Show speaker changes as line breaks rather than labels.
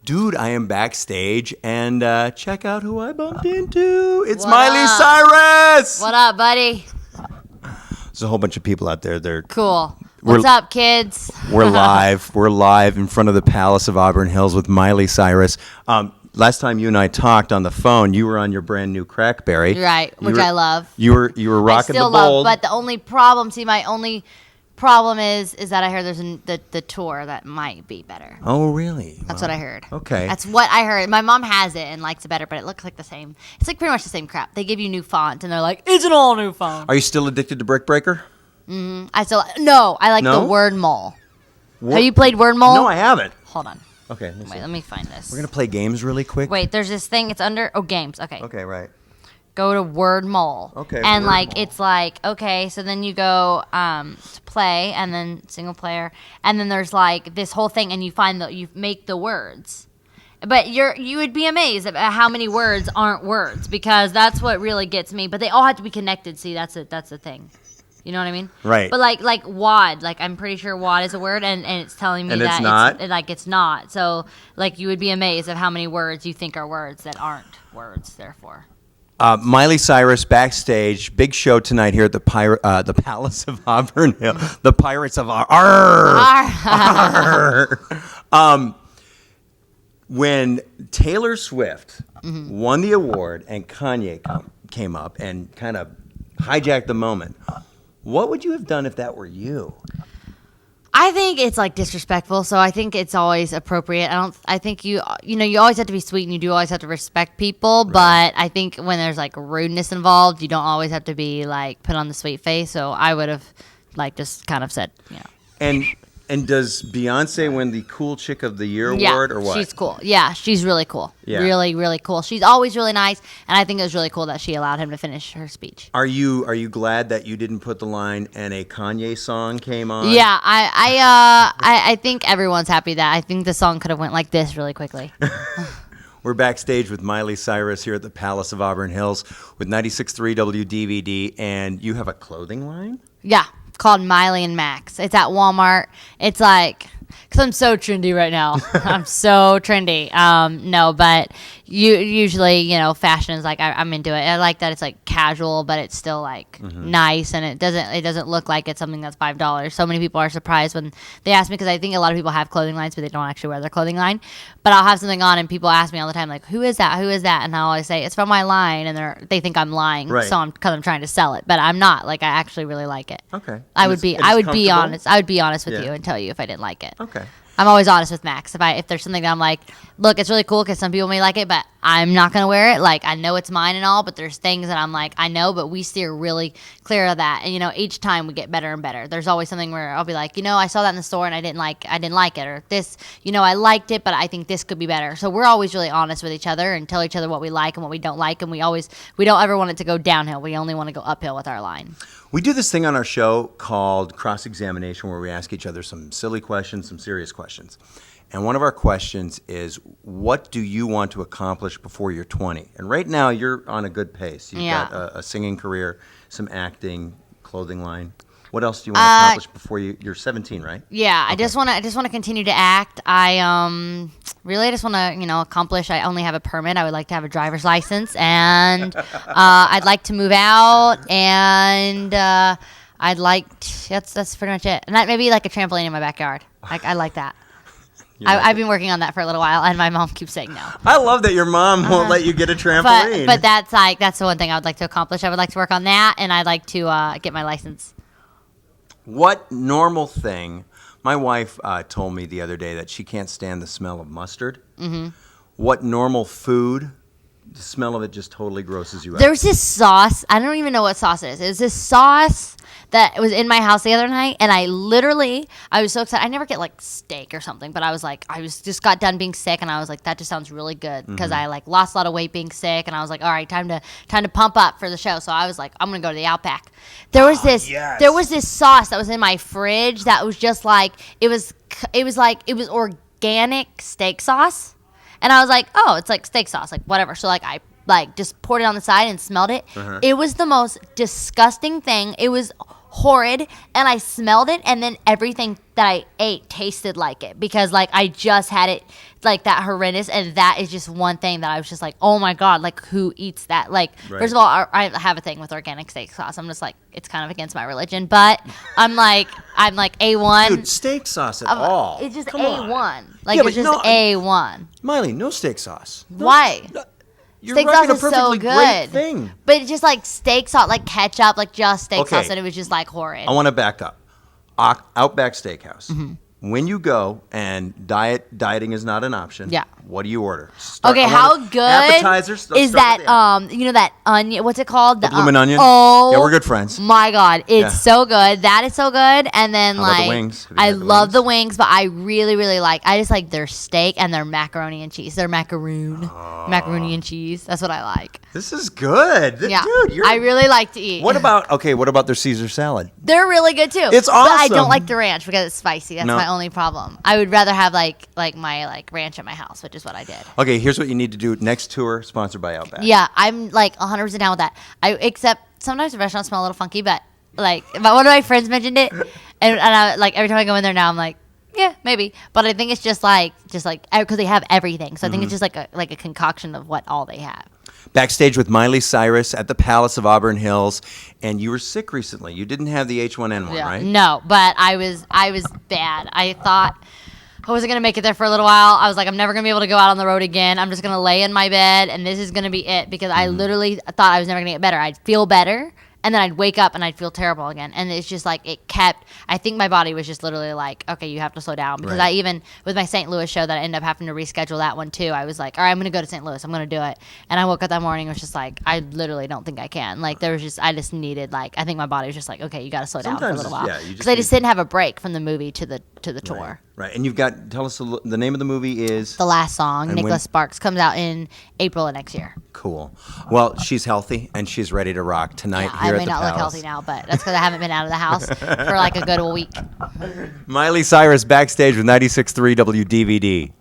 Dude, I am backstage, and check out who I bumped into. It's Miley Cyrus!
What up, buddy?
There's a whole bunch of people out there. They're
cool. What's up, kids?
We're live. We're live in front of the Palace of Auburn Hills with Miley Cyrus. Last time you and I talked on the phone, you were on your brand new Crackberry.
Right, which I love.
You were rocking the Bold.
I still love, but the only problem, my only problem is that I heard there's the tour that might be better.
Oh, really?
That's what I heard.
Okay.
That's what I heard. My mom has it and likes it better, but it looks like the same. It's like pretty much the same crap. They give you new font, and they're like, it's an all new font.
Are you still addicted to Brick Breaker?
I like the word mole. Have you played word mole?
No, I haven't.
Hold on.
Okay.
Wait, let me find this.
We're going to play games really quick.
Wait, there's this thing. It's under, games. Okay.
Okay, right.
Go to word mole.
Okay.
And
mole.
It's like, okay, so then you go to play and then single player. And then there's like this whole thing and you make the words. But you would be amazed at how many words aren't words, because that's what really gets me. But they all have to be connected. See, that's the thing. You know what I mean?
Right.
But like wad, I'm pretty sure wad is a word, and it's telling me that it's not. So you would be amazed at how many words you think are words that aren't words. Therefore.
Miley Cyrus backstage, big show tonight here at the Palace of Auburn Hill. The Pirates of when Taylor Swift won the award and Kanye came up and kind of hijacked the moment, what would you have done if that were you?
I think it's disrespectful, so I think it's always appropriate. I think you always have to be sweet, and you do always have to respect people, right. But I think when there's rudeness involved, you don't always have to be put on the sweet face. So I would have just kind of said,
And does Beyonce win the Cool Chick of the Year award or what?
She's cool. Yeah, she's really cool.
Yeah.
Really, really cool. She's always really nice, and I think it was really cool that she allowed him to finish her speech.
Are you glad that you didn't put the line and a Kanye song came on?
Yeah, I think everyone's happy that I think the song could have went like this really quickly.
We're backstage with Miley Cyrus here at the Palace of Auburn Hills with 96.3 WDVD, and you have a clothing line?
Yeah. Called Miley and Max. It's at Walmart. It's because I'm so trendy right now. I'm so trendy. No, but usually, fashion is I'm into it. I like that it's casual, but it's still nice, and it doesn't look like it's something that's $5. So many people are surprised when they ask me, because I think a lot of people have clothing lines, but they don't actually wear their clothing line. But I'll have something on, and people ask me all the time, who is that? Who is that? And I always say it's from my line, and they think I'm lying,
right.
So because I'm trying to sell it, but I'm not. I actually really like it.
Okay.
I would be honest. I would be honest with you and tell you if I didn't like it.
Okay.
I'm always honest with Max. If there's something that I'm look, it's really cool because some people may like it, but I'm not going to wear it. I know it's mine and all, but there's things that I'm I know, but we steer really clear of that. And, each time we get better and better. There's always something where I'll be I saw that in the store and I didn't like it. Or this, I liked it, but I think this could be better. So we're always really honest with each other and tell each other what we like and what we don't like. And we don't ever want it to go downhill. We only want to go uphill with our line.
We do this thing on our show called cross-examination, where we ask each other some silly questions, some serious questions. And one of our questions is, what do you want to accomplish before you're 20? And right now, you're on a good pace. You've got a singing career, some acting, clothing line. What else do you want to accomplish before you're 17, right? Yeah,
okay. I just want to continue to act. I just want to accomplish. I only have a permit. I would like to have a driver's license, and I'd like to move out, and that's pretty much it. And that maybe a trampoline in my backyard. I like that. I've been working on that for a little while, and my mom keeps saying no.
I love that your mom won't let you get a trampoline.
But that's the one thing I would like to accomplish. I would like to work on that, and I'd like to get my license.
What normal thing? My wife told me the other day that she can't stand the smell of mustard. Mm-hmm. What normal food, the smell of it just totally grosses you out?
There's this sauce. I don't even know what sauce it is. It's this sauce that was in my house the other night, and I was so excited. I never get steak or something, but I was just got done being sick, and I was that just sounds really good, because I lost a lot of weight being sick, and I was all right, time to pump up for the show. So I was I'm gonna go to the Outback. There was this sauce that was in my fridge that was just it was organic steak sauce, and I was oh, it's steak sauce, whatever. So I just poured it on the side and smelled it. Uh-huh. It was the most disgusting thing. It was horrid, and I smelled it, and then everything that I ate tasted like it because like I just had it like that horrendous, and that is just one thing that I was just like, oh my god, like who eats that? Like first of all, I have a thing with organic steak sauce. I'm just like, it's kind of against my religion, but I'm like A1.
Dude, steak sauce at all?
It's just
Come
A1.
on.
Like
Yeah,
it's
but
just A1.
Miley, no steak sauce.
Why?
You're
Steak
rocking
sauce
a
is so
perfectly great
good,
thing.
but it's just like steak sauce, like ketchup, like just steak
Okay.
sauce, and it was just like horrid.
I want to back up. Outback Steakhouse. When you go and dieting is not an option.
Yeah.
What do you order?
Okay, how good
appetizers? Let's
is
start with
that? You know that onion? What's it called?
The bloomin' onion?
Oh,
Yeah, we're good friends.
My God, it's
Yeah.
so good. That is so good. And then
How about the
like,
wings? Have you
I
had the
love
wings?
the wings, but I really, really like. I just like their steak and their macaroni and cheese. Their macaroni and cheese. That's what I like.
This is good.
Yeah,
Dude,
I really like to eat.
What about their Caesar salad?
They're really good too.
It's
But I
awesome.
don't like the ranch because it's spicy. That's
No.
my only problem. I would rather have like my ranch at my house, which is what I did.
Okay, here's what you need to do. Next tour, sponsored by Outback.
Yeah, I'm like 100% down with that. Except sometimes the restaurants smell a little funky, but like one of my friends mentioned it, and I, like every time I go in there now, I'm like, yeah, maybe. But I think it's just like because they have everything, so I think it's just like a concoction of what all they have.
Backstage with Miley Cyrus at the Palace of Auburn Hills, and you were sick recently. You didn't have the H1N1, right?
No, but I was bad. I thought I wasn't gonna make it there for a little while. I was like, I'm never gonna be able to go out on the road again. I'm just gonna lay in my bed, and this is gonna be it because I literally thought I was never gonna get better. I'd feel better, and then I'd wake up and I'd feel terrible again. And it's just like it kept. I think my body was just literally like, okay, you have to slow down because
Right.
I even with my St. Louis show that I ended up having to reschedule that one too. I was like, all right, I'm gonna go to St. Louis. I'm gonna do it. And I woke up that morning and was just like, I literally don't think I can. Like there was just I just needed like I think my body was just like, okay, you got to slow down for a
Sometimes
little
it's-
while
yeah, you
because
just
I just
need-
didn't have a break from the movie to the tour.
Right. And tell us the name of the movie is?
The last song,
And
Nicholas
when-
Sparks, comes out in April of next year.
Cool. Well, she's healthy and she's ready to rock tonight
Yeah, I
here
may
at the
not
Palace.
look healthy now, but that's because I haven't been out of the house for like a good week.
Miley Cyrus backstage with 96.3 WDVD.